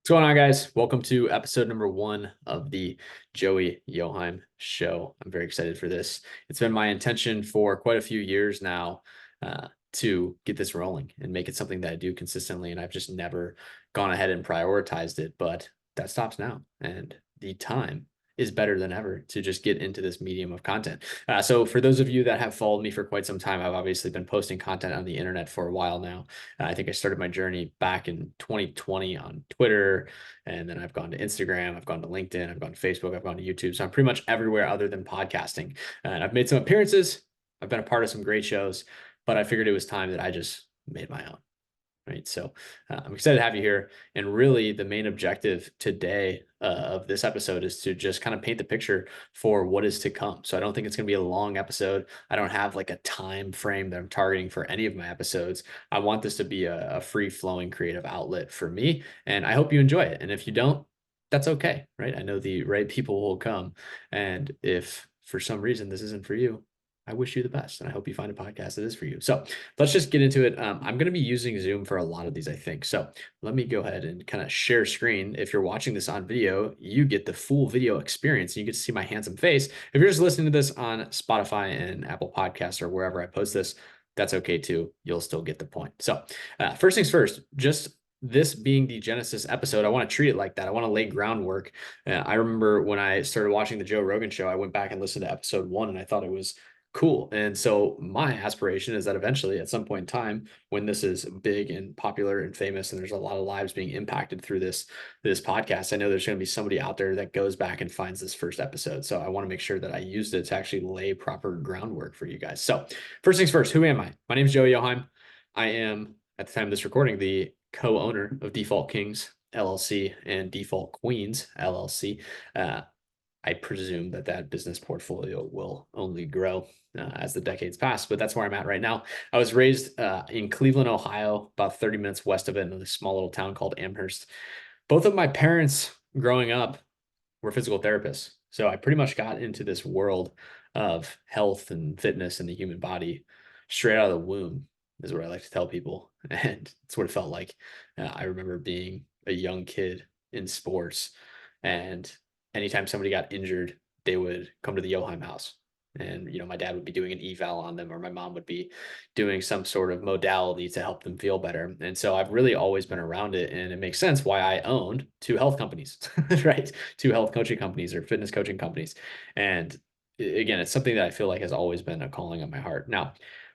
What's going on, guys? Welcome to episode number 1 of the Joey Yoheim Show. I'm very excited for this. It's been my intention for quite a few years now to get this rolling and make it something that I do consistently, and I've just never gone ahead and prioritized it, but that stops now, and the time is better than ever to just get into this medium of content. So for those of you that have followed me for quite some time, I've obviously been posting content on the internet for a while now. I think I started my journey back in 2020 on Twitter, and then I've gone to Instagram, I've gone to LinkedIn, I've gone to Facebook, I've gone to YouTube. So I'm pretty much everywhere other than podcasting. And I've made some appearances. I've been a part of some great shows, but I figured it was time that I just made my own. Right. So I'm excited to have you here. And really, the main objective today of this episode is to just kind of paint the picture for what is to come. So I don't think it's going to be a long episode. I don't have like a time frame that I'm targeting for any of my episodes. I want this to be a free flowing creative outlet for me. And I hope you enjoy it. And if you don't, that's okay. Right. I know the right people will come. And if for some reason this isn't for you, I wish you the best, and I hope you find a podcast that is for you. So let's just get into it. I'm going to be using Zoom for a lot of these, I think. So let me go ahead and kind of share screen. If you're watching this on video, you get the full video experience. You get to see my handsome face. If you're just listening to this on Spotify and Apple Podcasts or wherever I post this, that's okay too. You'll still get the point. So first things first, just this being the Genesis episode, I want to treat it like that. I want to lay groundwork. I remember when I started watching the Joe Rogan show, I went back and listened to episode 1, and I thought it was cool. And so my aspiration is that eventually at some point in time, when this is big and popular and famous, and there's a lot of lives being impacted through this podcast, I know there's going to be somebody out there that goes back and finds this first episode. So I want to make sure that I used it to actually lay proper groundwork for you guys. So first things first, who am I? My name is Joey Yoheim. I am, at the time of this recording, the co-owner of Default Kings LLC and Default Queens LLC. I presume that business portfolio will only grow as the decades pass, but that's where I'm at right now. I was raised in Cleveland, Ohio, about 30 minutes west of it, in a small little town called Amherst. Both of my parents growing up were physical therapists. So I pretty much got into this world of health and fitness and the human body straight out of the womb, is what I like to tell people. And it's what it felt like. I remember being a young kid in sports, and anytime somebody got injured, they would come to the Yoheim house. And, my dad would be doing an eval on them, or my mom would be doing some sort of modality to help them feel better. And so I've really always been around it. And it makes sense why I owned 2 health companies, right? 2 health coaching companies or fitness coaching companies. And again, it's something that I feel like has always been a calling on my heart. Now,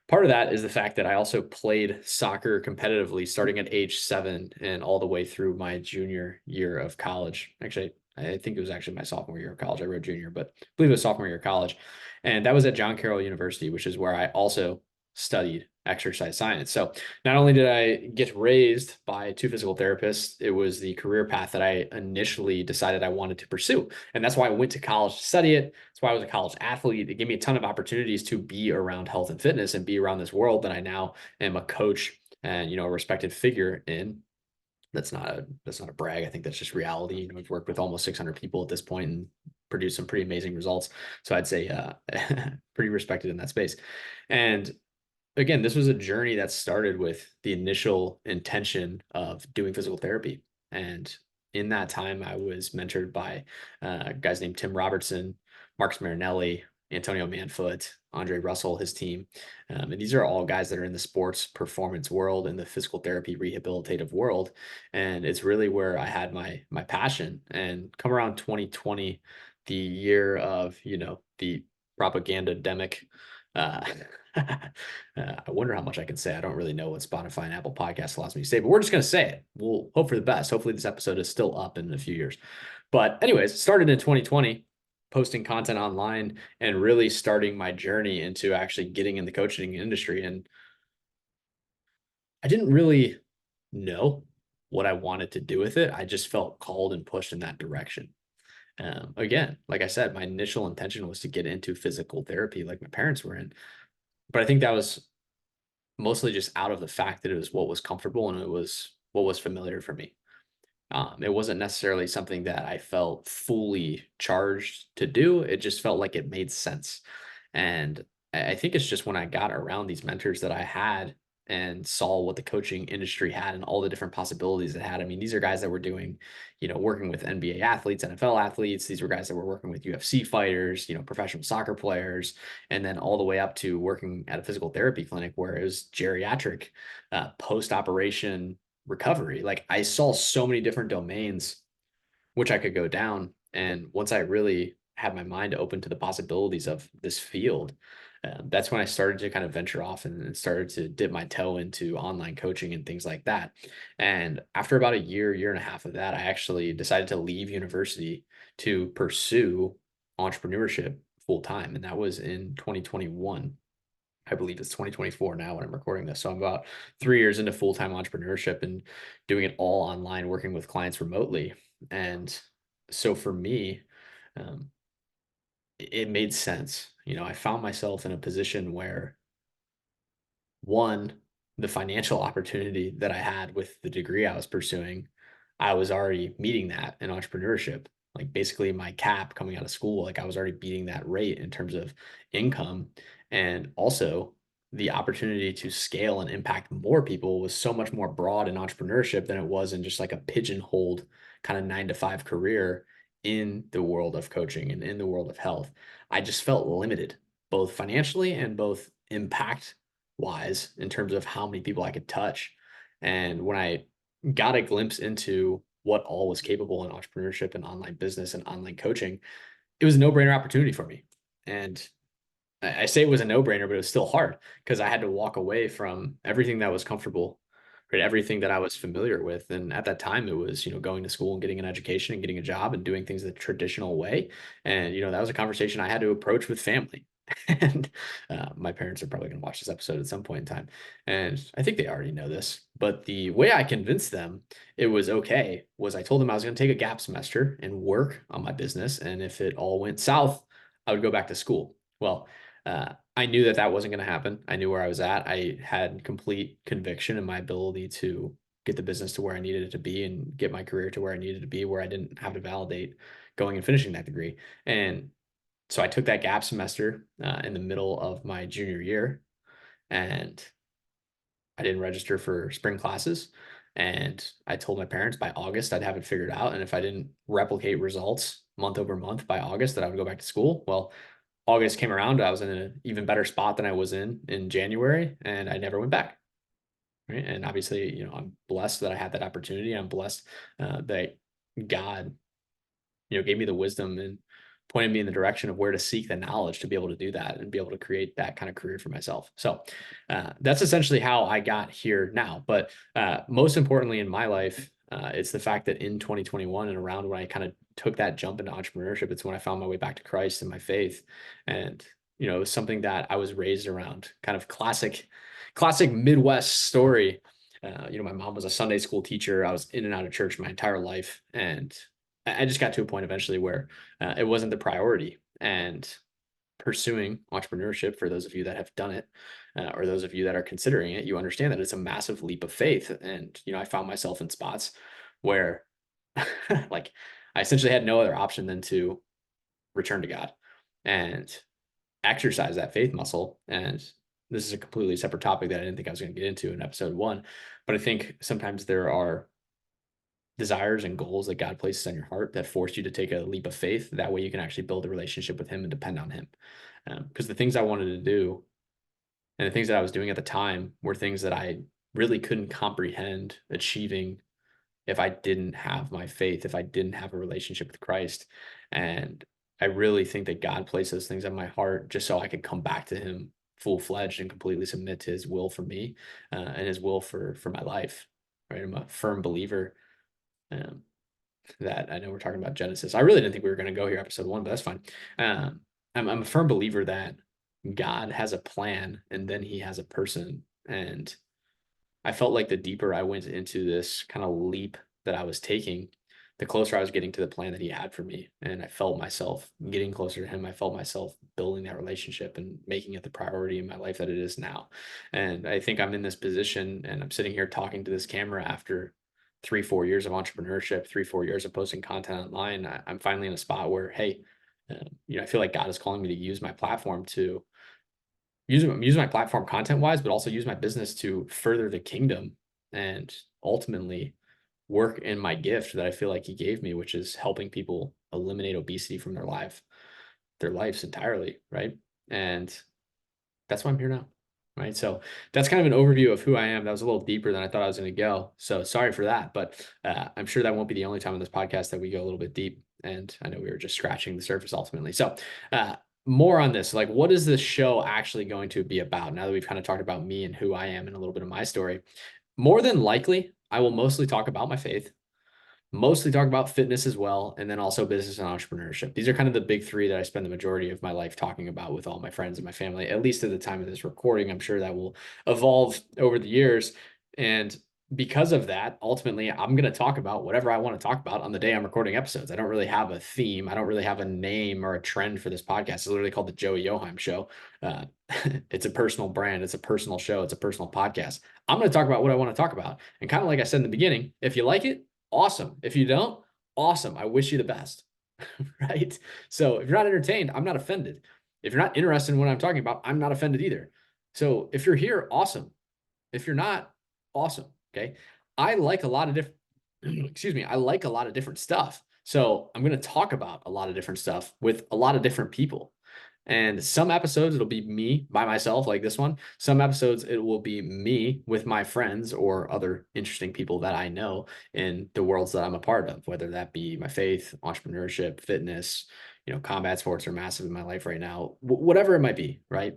part of that is the fact that I also played soccer competitively starting at age 7 and all the way through my junior year of college. Actually, I think it was actually my sophomore year of college. I wrote junior, but I believe it was sophomore year of college. And that was at John Carroll University, which is where I also studied exercise science. So not only did I get raised by 2 physical therapists, it was the career path that I initially decided I wanted to pursue. And that's why I went to college to study it. That's why I was a college athlete. It gave me a ton of opportunities to be around health and fitness and be around this world that I now am a coach and, a respected figure in. That's not a brag. I think that's just reality. We've worked with almost 600 people at this point and produced some pretty amazing results. So I'd say pretty respected in that space. And again, this was a journey that started with the initial intention of doing physical therapy. And in that time, I was mentored by guys named Tim Robertson, Marcus Marinelli, Antonio Manfoot, Andre Russell, his team. And these are all guys that are in the sports performance world and the physical therapy rehabilitative world. And it's really where I had my passion. And come around 2020, the year of, the propaganda demic, I wonder how much I can say. I don't really know what Spotify and Apple Podcasts allows me to say, but we're just going to say it. We'll hope for the best. Hopefully this episode is still up in a few years. But anyways, started in 2020, posting content online and really starting my journey into actually getting in the coaching industry. And I didn't really know what I wanted to do with it. I just felt called and pushed in that direction. Again, like I said, my initial intention was to get into physical therapy like my parents were in. But I think that was mostly just out of the fact that it was what was comfortable and it was what was familiar for me. It wasn't necessarily something that I felt fully charged to do. It just felt like it made sense. And I think it's just when I got around these mentors that I had and saw what the coaching industry had and all the different possibilities it had. I mean, these are guys that were doing, working with NBA athletes, NFL athletes. These were guys that were working with UFC fighters, professional soccer players, and then all the way up to working at a physical therapy clinic where it was geriatric, post-operation recovery. Like, I saw so many different domains which I could go down. And once I really had my mind open to the possibilities of this field, that's when I started to kind of venture off and started to dip my toe into online coaching and things like that. And after about a year and a half of that, I actually decided to leave university to pursue entrepreneurship full time. And that was in 2021. I believe it's 2024 now when I'm recording this. So I'm about 3 years into full-time entrepreneurship and doing it all online, working with clients remotely. And so for me, um, it made sense. I found myself in a position where, one, the financial opportunity that I had with the degree I was pursuing, I was already meeting that in entrepreneurship. Like, basically my cap coming out of school, like I was already beating that rate in terms of income. And also the opportunity to scale and impact more people was so much more broad in entrepreneurship than it was in just like a pigeonholed kind of 9 to 5 career in the world of coaching and in the world of health. I just felt limited, both financially and both impact wise, in terms of how many people I could touch. And when I got a glimpse into what all was capable in entrepreneurship and online business and online coaching, it was a no-brainer opportunity for me. And I say it was a no-brainer, but it was still hard because I had to walk away from everything that was comfortable, right? Everything that I was familiar with. And at that time, it was, going to school and getting an education and getting a job and doing things the traditional way. And, that was a conversation I had to approach with family. And my parents are probably going to watch this episode at some point in time. And I think they already know this. But the way I convinced them it was okay was I told them I was going to take a gap semester and work on my business. And if it all went south, I would go back to school. Well, I knew that that wasn't going to happen. I knew where I was at. I had complete conviction in my ability to get the business to where I needed it to be and get my career to where I needed to be, where I didn't have to validate going and finishing that degree. And so I took that gap semester in the middle of my junior year, and I didn't register for spring classes. And I told my parents by August I'd have it figured out. And if I didn't replicate results month over month by August, that I would go back to school. Well, August came around, I was in an even better spot than I was in January, and I never went back. Right. And obviously, I'm blessed that I had that opportunity. I'm blessed that God, gave me the wisdom and pointed me in the direction of where to seek the knowledge to be able to do that and be able to create that kind of career for myself. So that's essentially how I got here now. But most importantly in my life, it's the fact that in 2021 and around when I kind of took that jump into entrepreneurship, it's when I found my way back to Christ and my faith. And, it was something that I was raised around, kind of classic Midwest story. My mom was a Sunday school teacher. I was in and out of church my entire life. And I just got to a point eventually where it wasn't the priority. And pursuing entrepreneurship, for those of you that have done it, or those of you that are considering it, you understand that it's a massive leap of faith. And, I found myself in spots where like I essentially had no other option than to return to God and exercise that faith muscle. And this is a completely separate topic that I didn't think I was going to get into in episode 1. But I think sometimes there are desires and goals that God places on your heart that force you to take a leap of faith. That way you can actually build a relationship with him and depend on him. Because the things I wanted to do and the things that I was doing at the time were things that I really couldn't comprehend achieving if I didn't have my faith, if I didn't have a relationship with Christ. And I really think that God placed those things on my heart just so I could come back to him full-fledged and completely submit to his will for me and his will for my life. Right? I'm a firm believer um, that I know we're talking about Genesis. I really didn't think we were going to go here episode 1, but that's fine. I'm a firm believer that God has a plan and then he has a person. And I felt like the deeper I went into this kind of leap that I was taking, the closer I was getting to the plan that he had for me. And I felt myself getting closer to him. I felt myself building that relationship and making it the priority in my life that it is now. And I think I'm in this position and I'm sitting here talking to this camera after 3-4 years of entrepreneurship, 3-4 years of posting content online. I'm finally in a spot where, hey, I feel like God is calling me to use my platform to use my platform content wise, but also use my business to further the kingdom and ultimately work in my gift that I feel like he gave me, which is helping people eliminate obesity from their lives entirely. Right. And that's why I'm here now. Right. So that's kind of an overview of who I am. That was a little deeper than I thought I was going to go. So sorry for that, but I'm sure that won't be the only time on this podcast that we go a little bit deep. And I know we were just scratching the surface ultimately. So more on this, like, what is this show actually going to be about? Now that we've kind of talked about me and who I am and a little bit of my story, more than likely, I will mostly talk about my faith, mostly talk about fitness as well, and then also business and entrepreneurship. These are kind of the big three that I spend the majority of my life talking about with all my friends and my family, at least at the time of this recording. I'm sure that will evolve over the years. And because of that, ultimately, I'm going to talk about whatever I want to talk about on the day I'm recording episodes. I don't really have a theme. I don't really have a name or a trend for this podcast. It's literally called the Joey Yoheim Show. It's a personal brand. It's a personal show. It's a personal podcast. I'm going to talk about what I want to talk about. And kind of like I said in the beginning, if you like it, awesome. If you don't, awesome. I wish you the best. Right. So if you're not entertained, I'm not offended. If you're not interested in what I'm talking about, I'm not offended either. So if you're here, awesome. If you're not, awesome. Okay. I like a lot of different, excuse me, I like a lot of different stuff. So I'm going to talk about a lot of different stuff with a lot of different people. And some episodes, it'll be me by myself, like this one. Some episodes, it will be me with my friends or other interesting people that I know in the worlds that I'm a part of, whether that be my faith, entrepreneurship, fitness, combat sports are massive in my life right now, whatever it might be, right?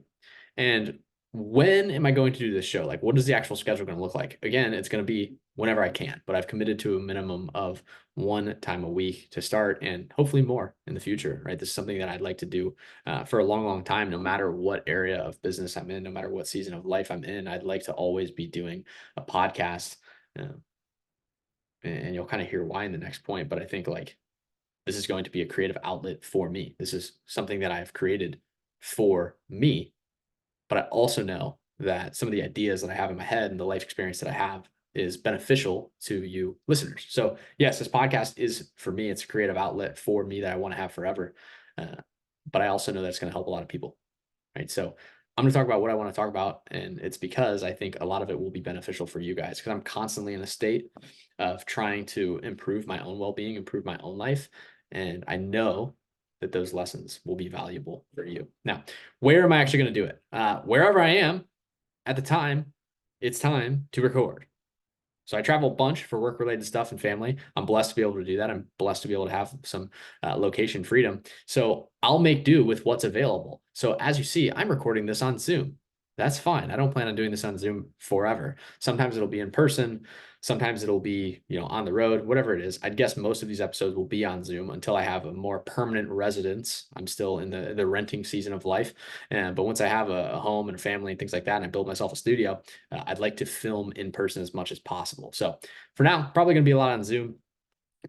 And when am I going to do this show? Like, what is the actual schedule going to look like? Again, it's going to be whenever I can, but I've committed to a minimum of one time a week to start and hopefully more in the future, right? This is something that I'd like to do for a long, long time, no matter what area of business I'm in, no matter what season of life I'm in. I'd like to always be doing a podcast. And you'll kind of hear why in the next point, but I think like this is going to be a creative outlet for me. This is something that I've created for me. But I also know that some of the ideas that I have in my head and the life experience that I have is beneficial to you listeners. So yes, this podcast is for me. It's a creative outlet for me that I want to have forever. But I also know that's going to help a lot of people, right? So I'm going to talk about what I want to talk about. And it's because I think a lot of it will be beneficial for you guys because I'm constantly in a state of trying to improve my own well-being, improve my own life. And I know that those lessons will be valuable for you. Now, where am I actually going to do it? Wherever I am at the time, it's time to record. So I travel a bunch for work-related stuff and family. I'm blessed to be able to do that. I'm blessed to be able to have some location freedom. So I'll make do with what's available. So as you see, I'm recording this on Zoom. That's fine. I don't plan on doing this on Zoom forever. Sometimes it'll be in person. Sometimes it'll be, on the road, whatever it is. I'd guess most of these episodes will be on Zoom until I have a more permanent residence. I'm still in the renting season of life. But once I have a home and a family and things like that, and I build myself a studio, I'd like to film in person as much as possible. So for now, probably going to be a lot on Zoom.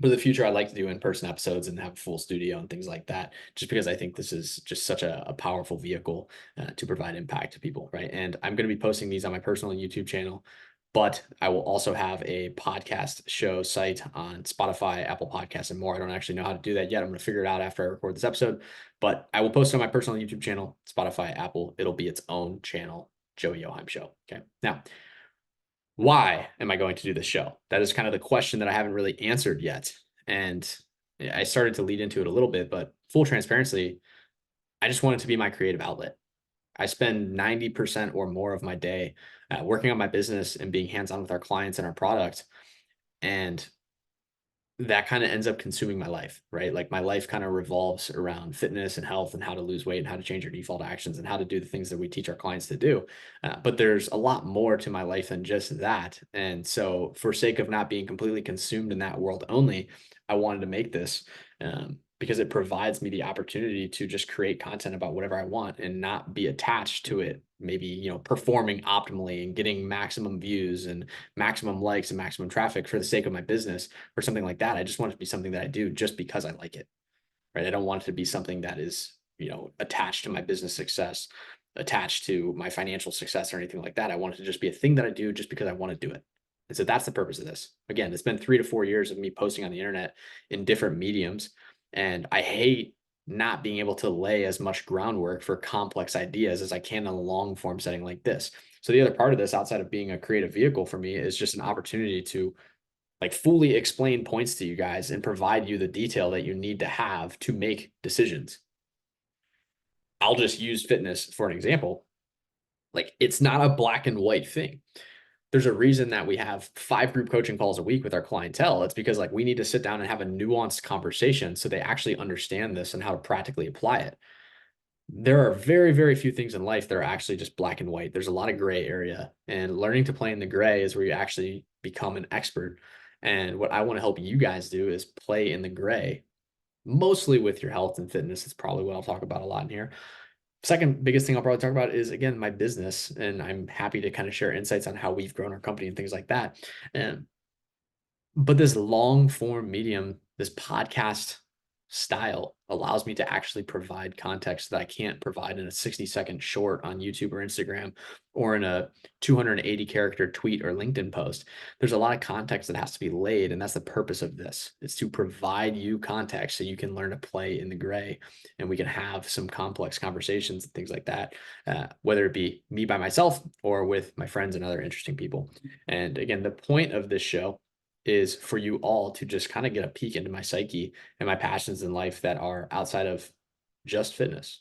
But in the future, I'd like to do in-person episodes and have a full studio and things like that, just because I think this is just such a powerful vehicle to provide impact to people, right? And I'm going to be posting these on my personal YouTube channel, but I will also have a podcast show site on Spotify, Apple Podcasts, and more. I don't actually know how to do that yet. I'm going to figure it out after I record this episode, but I will post it on my personal YouTube channel, Spotify, Apple. It'll be its own channel, Joey Yoheim Show. Okay. Now, why am I going to do this show? That is kind of the question that I haven't really answered yet. And I started to lead into it a little bit, but full transparency, I just want it to be my creative outlet. I spend 90% or more of my day working on my business and being hands-on with our clients and our product. And that kind of ends up consuming my life, right? Like my life kind of revolves around fitness and health and how to lose weight and how to change your default actions and how to do the things that we teach our clients to do. But there's a lot more to my life than just that. And so for sake of not being completely consumed in that world only, I wanted to make this because it provides me the opportunity to just create content about whatever I want and not be attached to it, maybe, performing optimally and getting maximum views and maximum likes and maximum traffic for the sake of my business or something like that. I just want it to be something that I do just because I like it, right? I don't want it to be something that is, attached to my business success, attached to my financial success or anything like that. I want it to just be a thing that I do just because I want to do it. And so that's the purpose of this. Again, it's been 3 to 4 years of me posting on the internet in different mediums. And I hate not being able to lay as much groundwork for complex ideas as I can in a long form setting like this. So the other part of this, outside of being a creative vehicle for me, is just an opportunity to like fully explain points to you guys and provide you the detail that you need to have to make decisions. I'll just use fitness for an example. Like, it's not a black and white thing. There's a reason that we have 5 group coaching calls a week with our clientele. It's because like we need to sit down and have a nuanced conversation so they actually understand this and how to practically apply it. There are very, very few things in life that are actually just black and white. There's a lot of gray area, and learning to play in the gray is where you actually become an expert. And what I want to help you guys do is play in the gray, mostly with your health and fitness. It's probably what I'll talk about a lot in here. Second biggest thing I'll probably talk about is, again, my business. And I'm happy to kind of share insights on how we've grown our company and things like that. But this long form medium, this podcast style, allows me to actually provide context that I can't provide in a 60-second short on YouTube or Instagram, or in a 280 character tweet or LinkedIn post. There's a lot of context that has to be laid, and that's the purpose of this. It's to provide you context so you can learn to play in the gray, and we can have some complex conversations and things like that, whether it be me by myself or with my friends and other interesting people. And again, the point of this show is for you all to just kind of get a peek into my psyche and my passions in life that are outside of just fitness,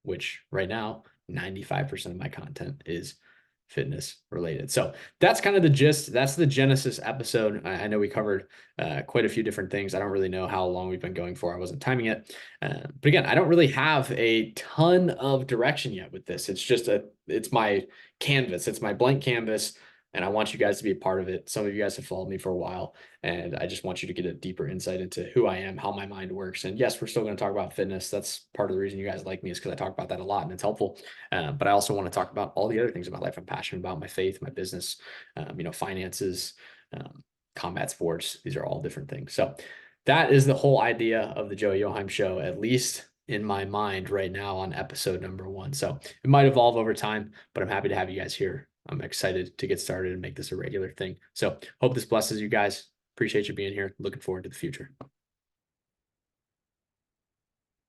which right now, 95% of my content is fitness related. So that's kind of the gist. That's the Genesis episode. I know we covered quite a few different things. I don't really know how long we've been going for. I wasn't timing it. But again, I don't really have a ton of direction yet with this. It's my canvas. It's my blank canvas. And I want you guys to be a part of it. Some of you guys have followed me for a while, and I just want you to get a deeper insight into who I am, how my mind works. And yes, we're still going to talk about fitness. That's part of the reason you guys like me, is because I talk about that a lot and it's helpful. But I also want to talk about all the other things about life I'm passionate about: my faith, my business, finances, combat sports. These are all different things. So that is the whole idea of the Joey Yoheim Show, at least in my mind right now on episode number 1. So it might evolve over time, but I'm happy to have you guys here. I'm excited to get started and make this a regular thing. So hope this blesses you guys. Appreciate you being here. Looking forward to the future.